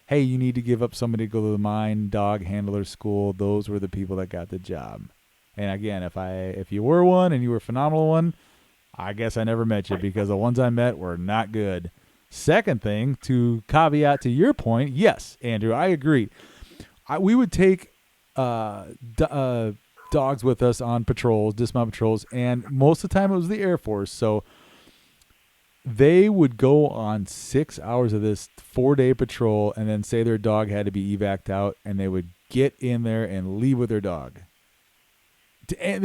hey, you need to give up somebody to go to the mine dog handler school, those were the people that got the job. And again, if you were one and you were a phenomenal one, I guess I never met you, because the ones I met were not good. Second thing, to caveat to your point, yes, Andrew, I agree. We would take dogs with us on patrols, dismount patrols, and most of the time it was the Air Force. So they would go on 6 hours of this 4-day patrol and then say their dog had to be evac'd out, and they would get in there and leave with their dog. And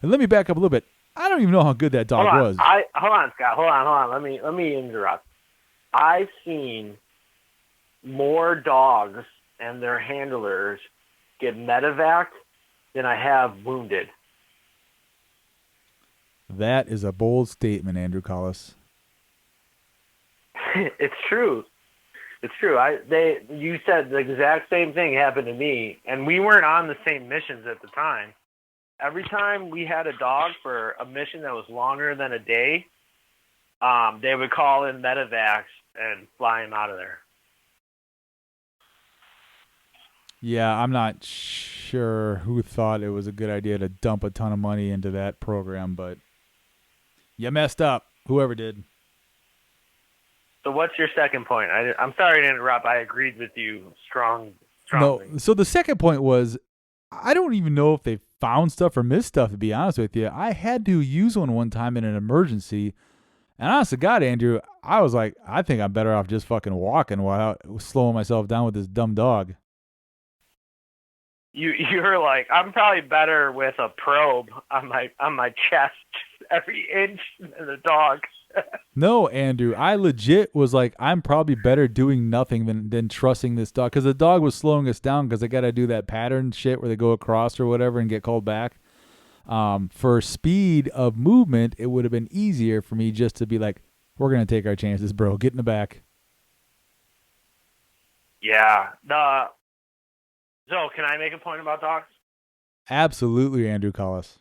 let me back up a little bit. I don't even know how good that dog was. Hold on, Scott. Hold on. Let me interrupt. I've seen more dogs and their handlers get medevaced than I have wounded. That is a bold statement, Andrew Collis. It's true. It's true. You said the exact same thing happened to me, and we weren't on the same missions at the time. Every time we had a dog for a mission that was longer than a day, they would call in medevacs and fly him out of there. Yeah, I'm not sure who thought it was a good idea to dump a ton of money into that program, but you messed up, whoever did. So what's your second point? I'm sorry to interrupt. I agreed with you strongly. No, so the second point was, I don't even know if they found stuff or missed stuff, to be honest with you. I had to use one time in an emergency, and honest to God, Andrew, I was like, I think I'm better off just fucking walking while slowing myself down with this dumb dog. You're like, I'm probably better with a probe on my chest every inch than a dog. No, Andrew, I legit was like, I'm probably better doing nothing than trusting this dog, because the dog was slowing us down because I got to do that pattern shit where they go across or whatever and get called back. For speed of movement, it would have been easier for me just to be like, we're going to take our chances, bro. Get in the back. Yeah. So, can I make a point about dogs? Absolutely, Andrew Collis.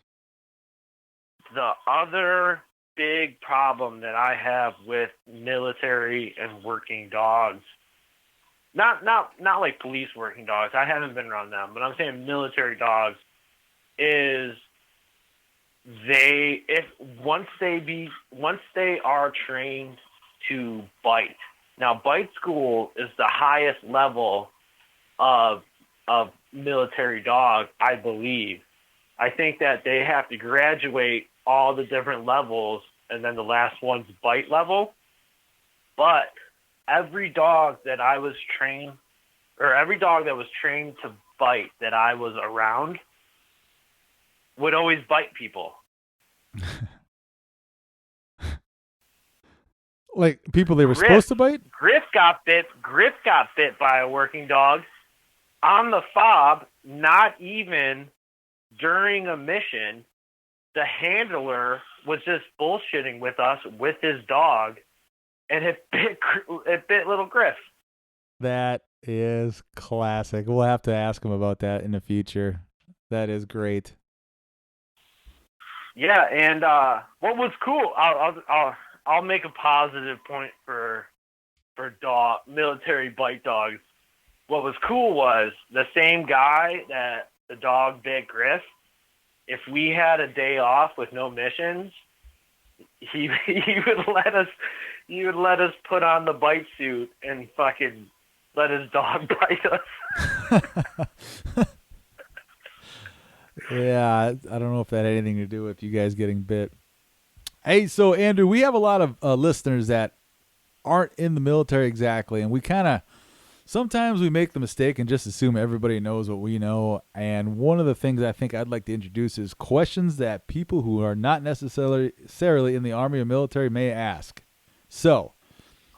The other big problem that I have with military and working dogs, not like police working dogs, I haven't been around them, but I'm saying military dogs, is once they are trained to bite. Now, bite school is the highest level of military dog, I believe. I think that they have to graduate all the different levels, and then the last one's bite level. But every dog that was trained to bite that I was around would always bite people. Like people they were supposed to bite? Griff got bit by a working dog on the fob, not even during a mission. The handler was just bullshitting with us with his dog, and it bit little Griff. That is classic. We'll have to ask him about that in the future. That is great. Yeah, and what was cool? I'll make a positive point for military bite dogs. What was cool was the same guy that the dog bit Griff. If we had a day off with no missions, he would let us put on the bite suit and fucking let his dog bite us. Yeah, I don't know if that had anything to do with you guys getting bit. Hey, so Andrew, we have a lot of listeners that aren't in the military exactly, and we kind of sometimes we make the mistake and just assume everybody knows what we know. And one of the things I think I'd like to introduce is questions that people who are not necessarily in the Army or military may ask. So,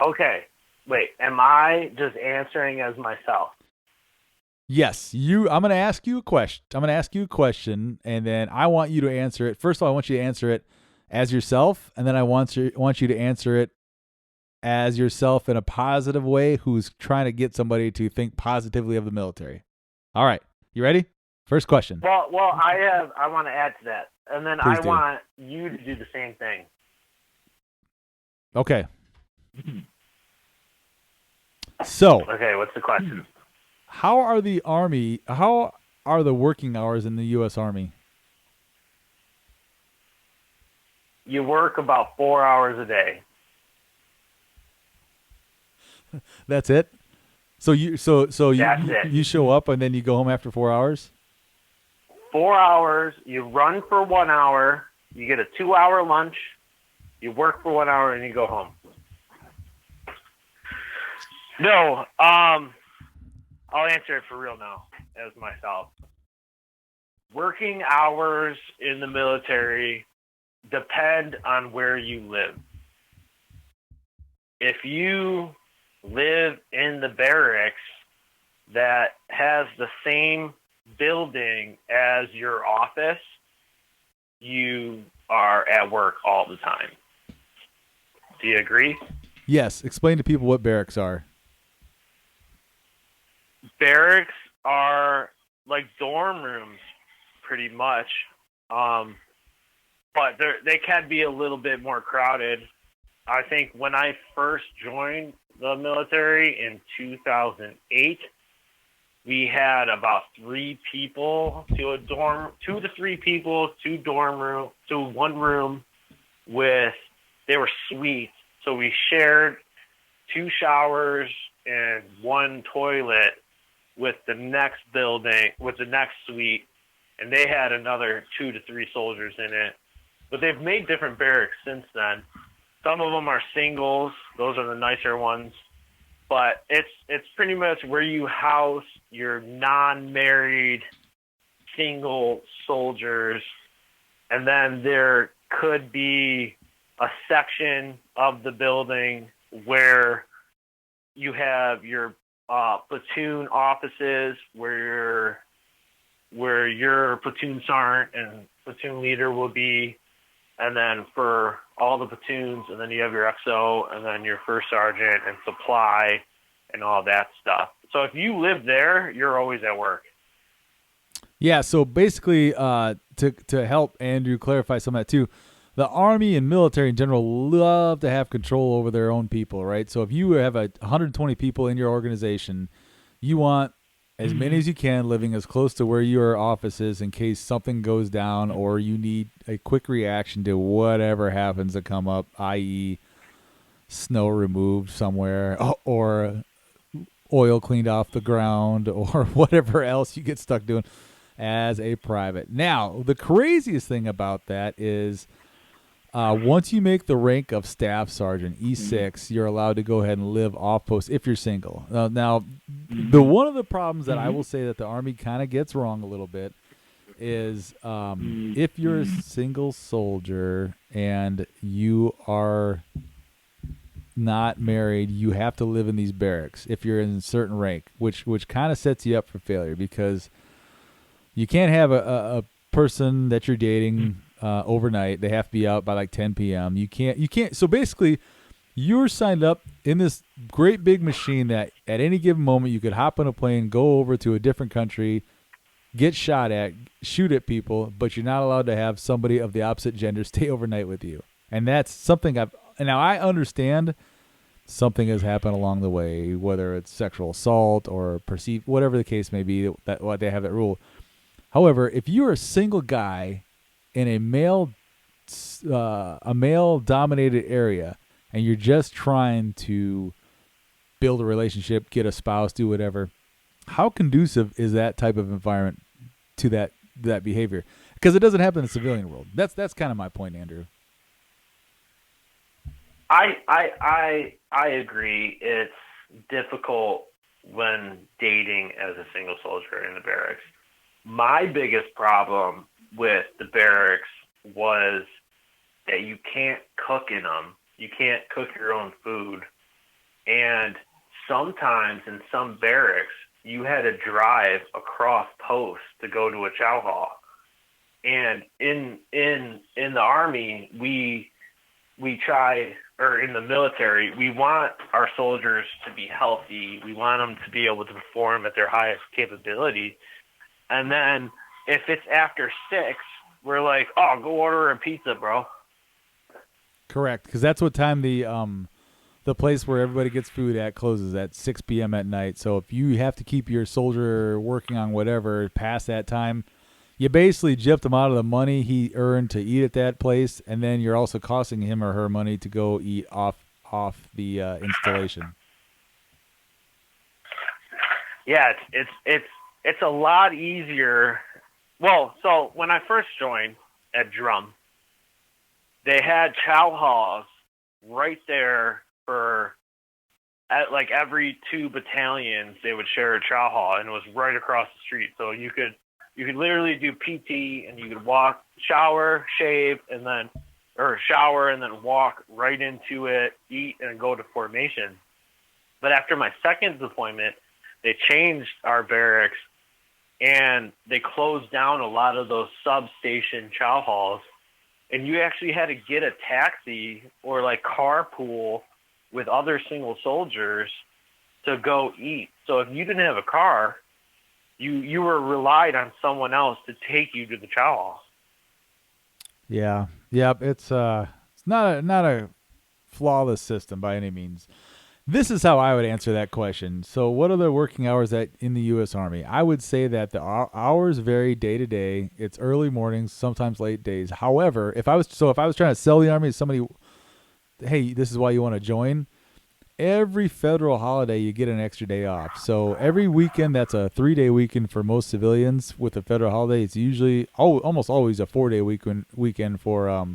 okay, wait, am I just answering as myself? Yes, I'm going to ask you a question. And then I want you to answer it. First of all, I want you to answer it as yourself, and then I want you to answer it as yourself in a positive way who's trying to get somebody to think positively of the military. All right. You ready? First question. Well, I want to add to that. And then Please I want you to do the same thing. Okay. So. Okay, what's the question? How are the working hours in the U.S. Army? You work about 4 hours a day. That's it? So you it. You show up and then you go home after 4 hours? 4 hours, you run for 1 hour, you get a 2-hour lunch, you work for 1 hour, and you go home. No, I'll answer it for real now, as myself. Working hours in the military depend on where you live. If you live in the barracks that has the same building as your office, you are at work all the time. Do you agree? Yes. Explain to people what barracks are. Barracks are like dorm rooms, pretty much. Um, but they can be a little bit more crowded. I think when I first joined the military in 2008, we had about 3 people to a dorm, 2 to 3 people, 2 dorm room, to 1 room with, they were suites. So we shared 2 showers and 1 toilet with the next building, with the next suite, and they had another 2 to 3 soldiers in it. But they've made different barracks since then. Some of them are singles; those are the nicer ones. But it's pretty much where you house your non-married single soldiers, and then there could be a section of the building where you have your platoon offices where your platoon sergeant and platoon leader will be, and then for all the platoons, and then you have your XO, and then your first sergeant and supply and all that stuff. So if you live there, you're always at work. Yeah, so basically, to help Andrew clarify some of that too, the Army and military in general love to have control over their own people, right? So if you have 120 people in your organization, you want as many as you can living as close to where your office is in case something goes down or you need a quick reaction to whatever happens to come up, i.e. snow removed somewhere or oil cleaned off the ground or whatever else you get stuck doing as a private. Now, the craziest thing about that is once you make the rank of staff sergeant, E6, you're allowed to go ahead and live off post if you're single. Now, the one of the problems that I will say that the Army kind of gets wrong a little bit is if you're a single soldier and you are not married, you have to live in these barracks if you're in a certain rank, which kind of sets you up for failure because you can't have a person that you're dating overnight. They have to be out by like 10 p.m. You can't. So basically, you're signed up in this great big machine that at any given moment you could hop on a plane, go over to a different country, get shot at, shoot at people, but you're not allowed to have somebody of the opposite gender stay overnight with you. And that's something now I understand something has happened along the way, whether it's sexual assault or perceived, whatever the case may be, what they have that rule. However, if you're a single guy in a male-dominated area and you're just trying to build a relationship, get a spouse, do whatever, how conducive is that type of environment to that behavior? Because it doesn't happen in the civilian world. That's kind of my point, Andrew. I agree. It's difficult when dating as a single soldier in the barracks. My biggest problem with the barracks was that you can't cook in them. You can't cook your own food. And sometimes in some barracks, you had to drive across posts to go to a chow hall. And in the Army, we try, or in the military, we want our soldiers to be healthy. We want them to be able to perform at their highest capability. And then if it's after 6, we're like, oh, go order a pizza, bro. Correct, because that's what time the place where everybody gets food at closes at 6 p.m. at night. So if you have to keep your soldier working on whatever past that time, you basically gypped him out of the money he earned to eat at that place, and then you're also costing him or her money to go eat off the installation. Yeah, it's a lot easier. Well, so when I first joined at Drum, they had chow halls right there for like every 2 battalions. They would share a chow hall, and it was right across the street. So you could literally do PT, and you could walk, shower, shave, shower and then walk right into it, eat, and go to formation. But after my second deployment, they changed our barracks, and they closed down a lot of those substation chow halls, and you actually had to get a taxi or like carpool with other single soldiers to go eat. So if you didn't have a car, you were relied on someone else to take you to the chow hall. Yeah. Yep. It's not a flawless system by any means. This is how I would answer that question. So, what are the working hours in the U.S. Army? I would say that the hours vary day to day. It's early mornings, sometimes late days. However, if I was trying to sell the Army to somebody, hey, this is why you want to join. Every federal holiday, you get an extra day off. So every weekend, that's a 3-day weekend for most civilians. With a federal holiday, it's usually almost always a 4-day weekend for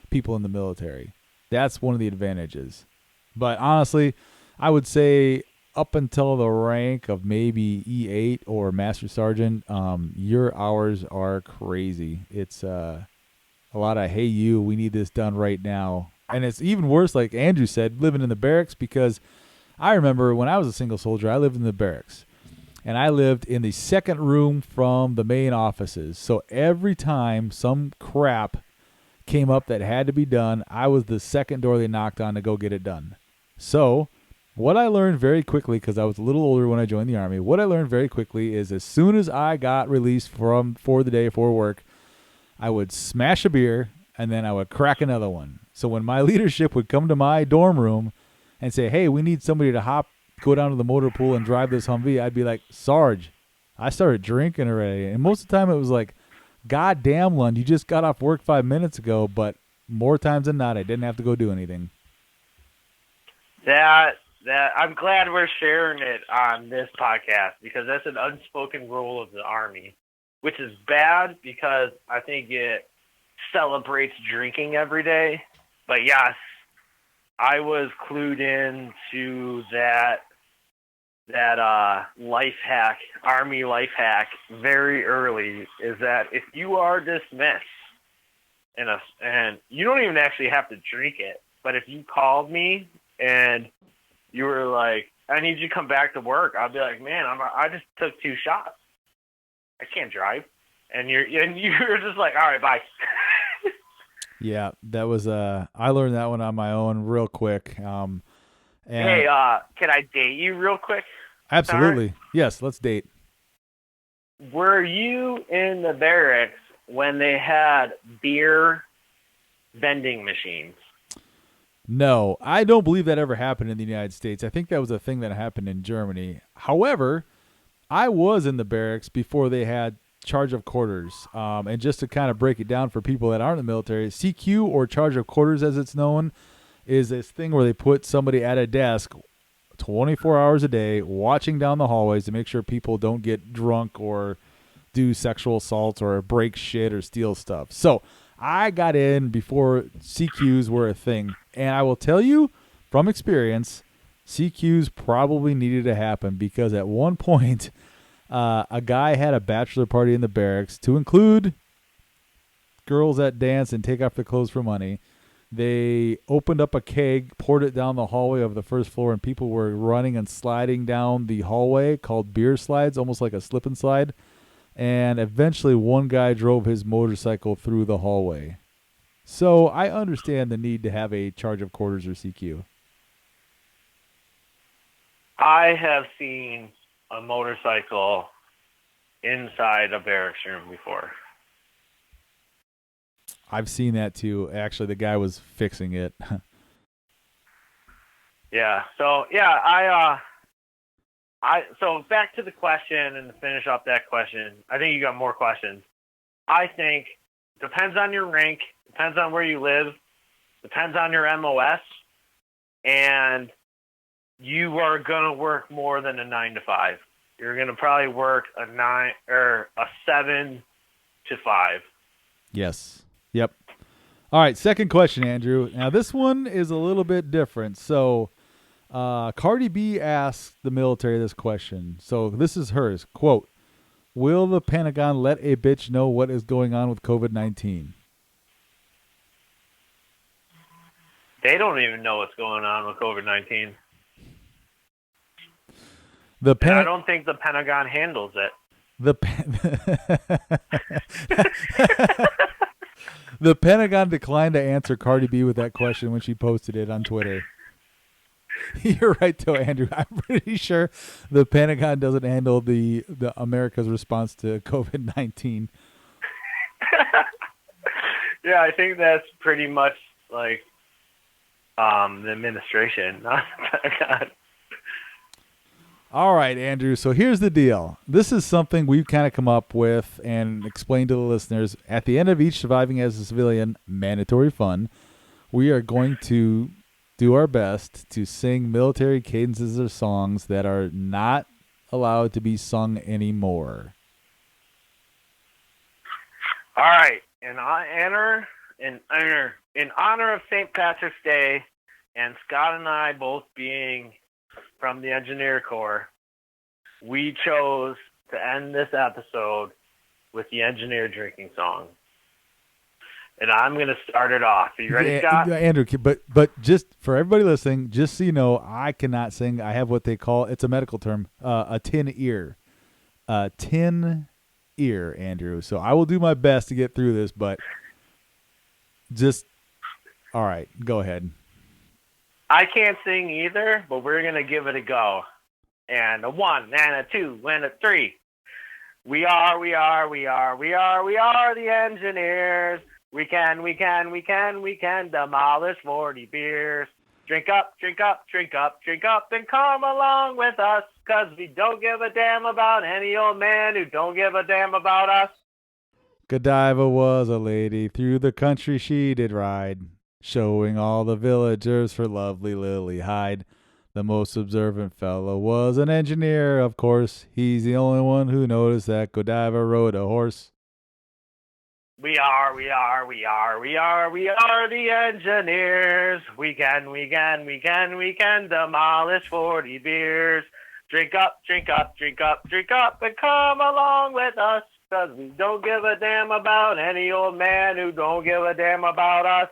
people in the military. That's one of the advantages. But honestly, I would say up until the rank of maybe E8 or Master Sergeant, your hours are crazy. It's a lot of, hey, we need this done right now. And it's even worse, like Andrew said, living in the barracks, because I remember when I was a single soldier, I lived in the barracks. And I lived in the second room from the main offices. So every time some crap came up that had to be done, I was the second door they knocked on to go get it done. So what I learned very quickly, because I was a little older when I joined the Army, what I learned very quickly is as soon as I got released for the day for work, I would smash a beer and then I would crack another one. So when my leadership would come to my dorm room and say, hey, we need somebody to go down to the motor pool and drive this Humvee, I'd be like, Sarge, I started drinking already. And most of the time it was like, God damn, Lund, you just got off work 5 minutes ago. But more times than not, I didn't have to go do anything. That I'm glad we're sharing it on this podcast, because that's an unspoken rule of the Army, which is bad because I think it celebrates drinking every day. But yes, I was clued in to that life hack, Army life hack, very early, is that if you are dismissed and you don't even actually have to drink it, but if you called me and you were like, I need you to come back to work, I'll be like, man, I just took 2 shots. I can't drive. And you're just like, all right, bye. Yeah, that was I learned that one on my own real quick. And hey, can I date you real quick? Absolutely. Sorry? Yes, let's date. Were you in the barracks when they had beer vending machines? No, I don't believe that ever happened in the United States. I think that was a thing that happened in Germany. However, I was in the barracks before they had charge of quarters. And just to kind of break it down for people that aren't in the military, CQ, or charge of quarters as it's known, is this thing where they put somebody at a desk 24 hours a day watching down the hallways to make sure people don't get drunk or do sexual assaults or break shit or steal stuff. So I got in before CQs were a thing. And I will tell you from experience, CQs probably needed to happen, because at one point a guy had a bachelor party in the barracks to include girls that dance and take off their clothes for money. They opened up a keg, poured it down the hallway of the first floor, and people were running and sliding down the hallway, called beer slides, almost like a slip and slide. And eventually one guy drove his motorcycle through the hallway. So I understand the need to have a charge of quarters or CQ. I have seen a motorcycle inside a barracks room before. I've seen that too. Actually, the guy was fixing it. Yeah. So so back to the question, and to finish up that question, I think you got more questions. I think depends on your rank, depends on where you live, depends on your MOS, and you are gonna work more than a 9 to 5. You're gonna probably work a 7 to 5. Yes. Yep. All right, second question, Andrew. Now, this one is a little bit different. So, Cardi B asked the military this question. So, this is hers. Quote, will the Pentagon let a bitch know what is going on with COVID-19? They don't even know what's going on with COVID-19. I don't think the Pentagon handles it. The the Pentagon declined to answer Cardi B with that question when she posted it on Twitter. You're right, though, Andrew. I'm pretty sure the Pentagon doesn't handle the America's response to COVID-19. Yeah, I think that's pretty much like the administration, not the Pentagon. All right, Andrew. So here's the deal. This is something we've kind of come up with and explained to the listeners. At the end of each Surviving as a Civilian mandatory fun, we are going to do our best to sing military cadences or songs that are not allowed to be sung anymore. All right. In honor of St. Patrick's Day, and Scott and I both being from the Engineer Corps, we chose to end this episode with the Engineer drinking song. And I'm going to start it off. Are you ready, Scott? Andrew, but just for everybody listening, just so you know, I cannot sing. I have what they call, it's a medical term, a tin ear. A tin ear, Andrew. So I will do my best to get through this, but just, all right, go ahead. I can't sing either, but we're going to give it a go. And a 1, and a 2, and a 3. We are the engineers. We can demolish 40 beers. Drink up, and come along with us, 'cause we don't give a damn about any old man who don't give a damn about us. Godiva was a lady, through the country she did ride, showing all the villagers her lovely lily hide. The most observant fellow was an engineer, of course. He's the only one who noticed that Godiva rode a horse. We are the engineers. We can demolish 40 beers. Drink up, and come along with us, 'cause we don't give a damn about any old man who don't give a damn about us.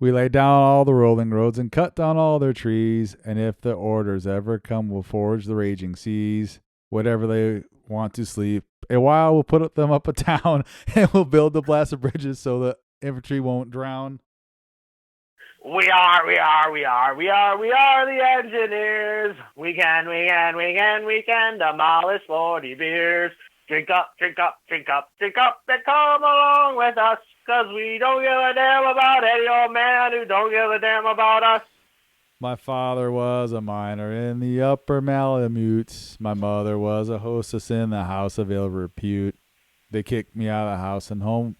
We lay down all the rolling roads and cut down all their trees, and if the orders ever come, we'll forge the raging seas. Whatever they want to sleep, a while we'll put them up a town, and we'll build the blasted bridges so the infantry won't drown. We are the engineers. We can demolish 40 beers. Drink up, and come along with us, 'cause we don't give a damn about any old man who don't give a damn about us. My father was a miner in the upper Malamute. My mother was a hostess in the house of ill repute. They kicked me out of the house and home,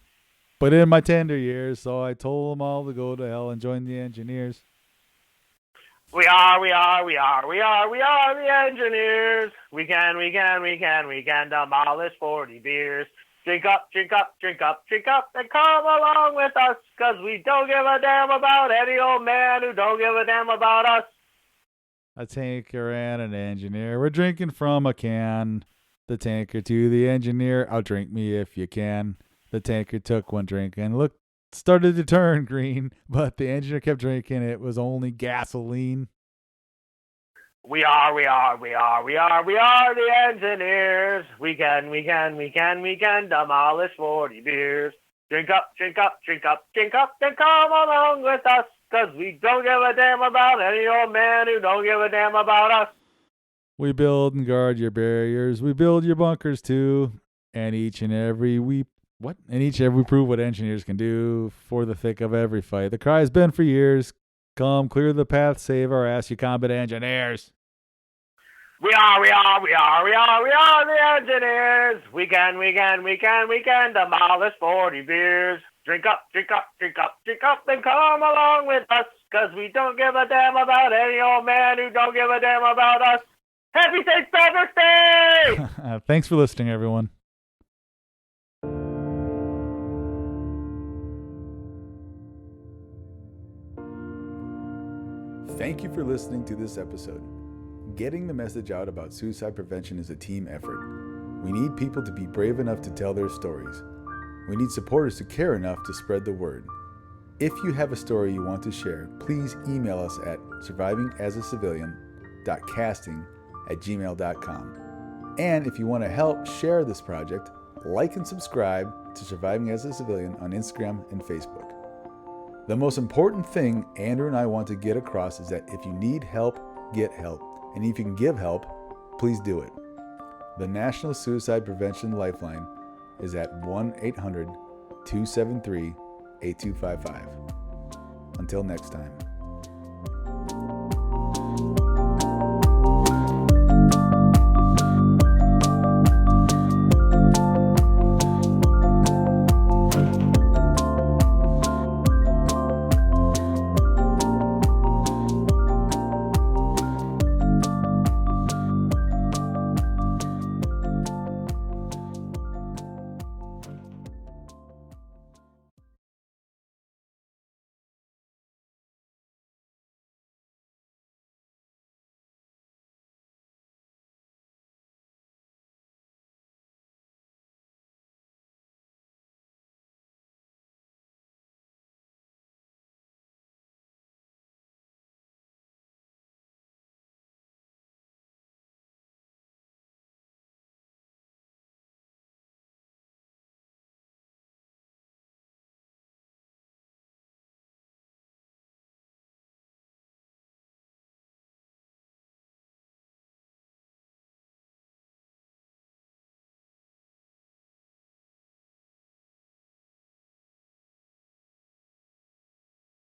but in my tender years, so I told them all to go to hell and join the engineers. We are the engineers. We can demolish 40 beers. Drink up, and come along with us, 'cause we don't give a damn about any old man who don't give a damn about us. A tanker and an engineer were drinking from a can. The tanker to the engineer, outdrink me if you can. The tanker took one drink and started to turn green, but the engineer kept drinking. It was only gasoline. We are the engineers. We can demolish 40 beers. Drink up, and come along with us, 'cause we don't give a damn about any old man who don't give a damn about us. We build and guard your barriers. We build your bunkers too. And each and every we prove what engineers can do for the thick of every fight. The cry has been for years. Come clear the path, save our ass, you combat engineers. We are the engineers. We can demolish 40 beers. Drink up, and come along with us, 'cause we don't give a damn about any old man who don't give a damn about us. Happy St. Patrick's Day! Thanks for listening, everyone. Thank you for listening to this episode. Getting the message out about suicide prevention is a team effort. We need people to be brave enough to tell their stories. We need supporters who care enough to spread the word. If you have a story you want to share, please email us at survivingasacivilian.casting@gmail.com. And if you want to help share this project, like and subscribe to Surviving as a Civilian on Instagram and Facebook. The most important thing Andrew and I want to get across is that if you need help, get help. And if you can give help, please do it. The National Suicide Prevention Lifeline is at 1-800-273-8255. Until next time.